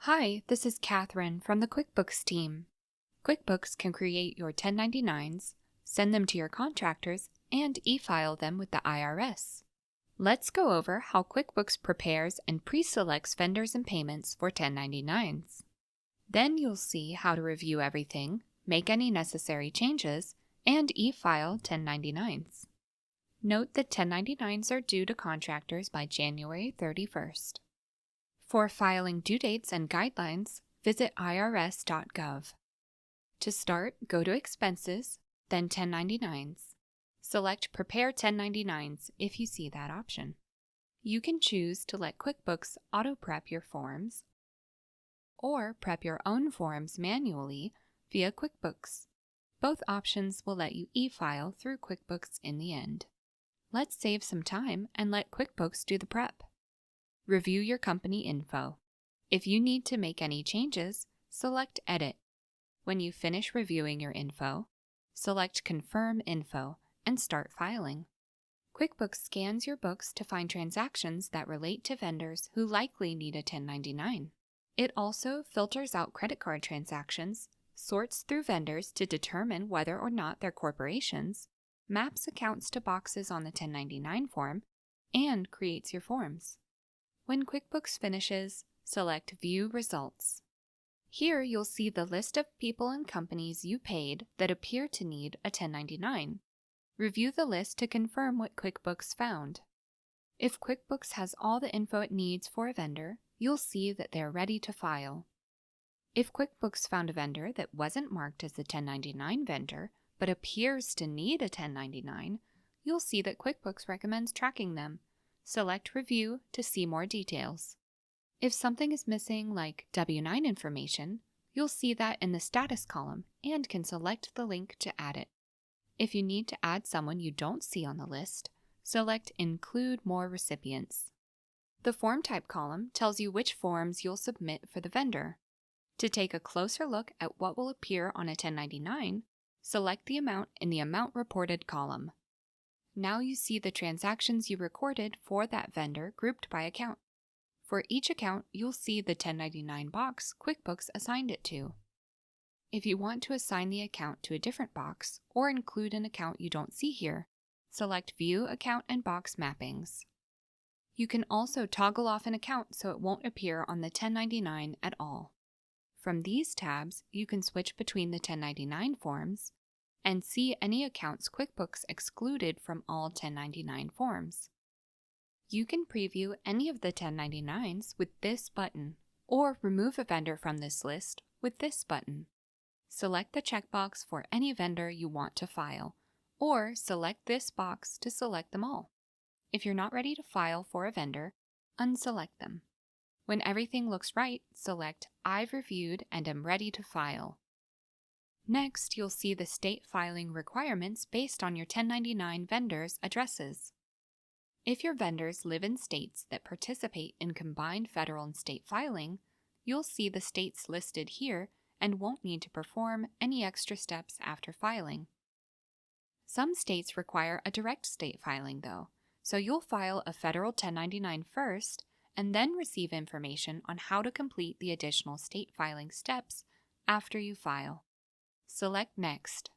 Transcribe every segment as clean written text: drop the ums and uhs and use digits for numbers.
Hi, this is Catherine from the QuickBooks team. QuickBooks can create your 1099s, send them to your contractors, and e-file them with the IRS. Let's go over how QuickBooks prepares and pre-selects vendors and payments for 1099s. Then you'll see how to review everything, make any necessary changes, and e-file 1099s. Note that 1099s are due to contractors by January 31st. For filing due dates and guidelines, visit irs.gov. To start, go to Expenses, then 1099s. Select Prepare 1099s if you see that option. You can choose to let QuickBooks auto-prep your forms or prep your own forms manually via QuickBooks. Both options will let you e-file through QuickBooks in the end. Let's save some time and let QuickBooks do the prep. Review your company info. If you need to make any changes, select Edit. When you finish reviewing your info, select Confirm Info and start filing. QuickBooks scans your books to find transactions that relate to vendors who likely need a 1099. It also filters out credit card transactions, sorts through vendors to determine whether or not they're corporations, maps accounts to boxes on the 1099 form, and creates your forms. When QuickBooks finishes, select View Results. Here you'll see the list of people and companies you paid that appear to need a 1099. Review the list to confirm what QuickBooks found. If QuickBooks has all the info it needs for a vendor, you'll see that they're ready to file. If QuickBooks found a vendor that wasn't marked as a 1099 vendor, but appears to need a 1099, you'll see that QuickBooks recommends tracking them. Select Review to see more details. If something is missing, like W-9 information, you'll see that in the Status column and can select the link to add it. If you need to add someone you don't see on the list, select Include More Recipients. The Form Type column tells you which forms you'll submit for the vendor. To take a closer look at what will appear on a 1099, select the amount in the Amount Reported column. Now you see the transactions you recorded for that vendor grouped by account. For each account, you'll see the 1099 box QuickBooks assigned it to. If you want to assign the account to a different box or include an account you don't see here, select View Account and Box Mappings. You can also toggle off an account so it won't appear on the 1099 at all. From these tabs, you can switch between the 1099 forms and see any accounts QuickBooks excluded from all 1099 forms. You can preview any of the 1099s with this button, or remove a vendor from this list with this button. Select the checkbox for any vendor you want to file, or select this box to select them all. If you're not ready to file for a vendor, unselect them. When everything looks right, select I've reviewed and am ready to file. Next, you'll see the state filing requirements based on your 1099 vendors' addresses. If your vendors live in states that participate in combined federal and state filing, you'll see the states listed here and won't need to perform any extra steps after filing. Some states require a direct state filing, though, so you'll file a federal 1099 first and then receive information on how to complete the additional state filing steps after you file. Select Next.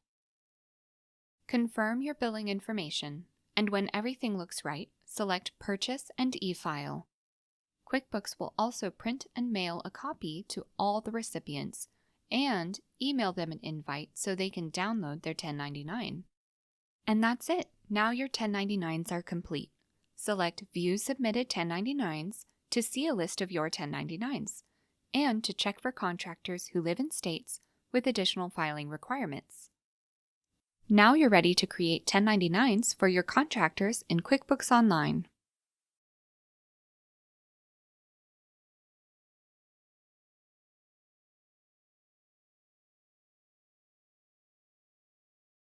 Confirm your billing information, and when everything looks right, select Purchase and e-file. QuickBooks will also print and mail a copy to all the recipients and email them an invite so they can download their 1099. And that's it. Now your 1099s are complete. Select View Submitted 1099s to see a list of your 1099s and to check for contractors who live in states with additional filing requirements. Now you're ready to create 1099s for your contractors in QuickBooks Online.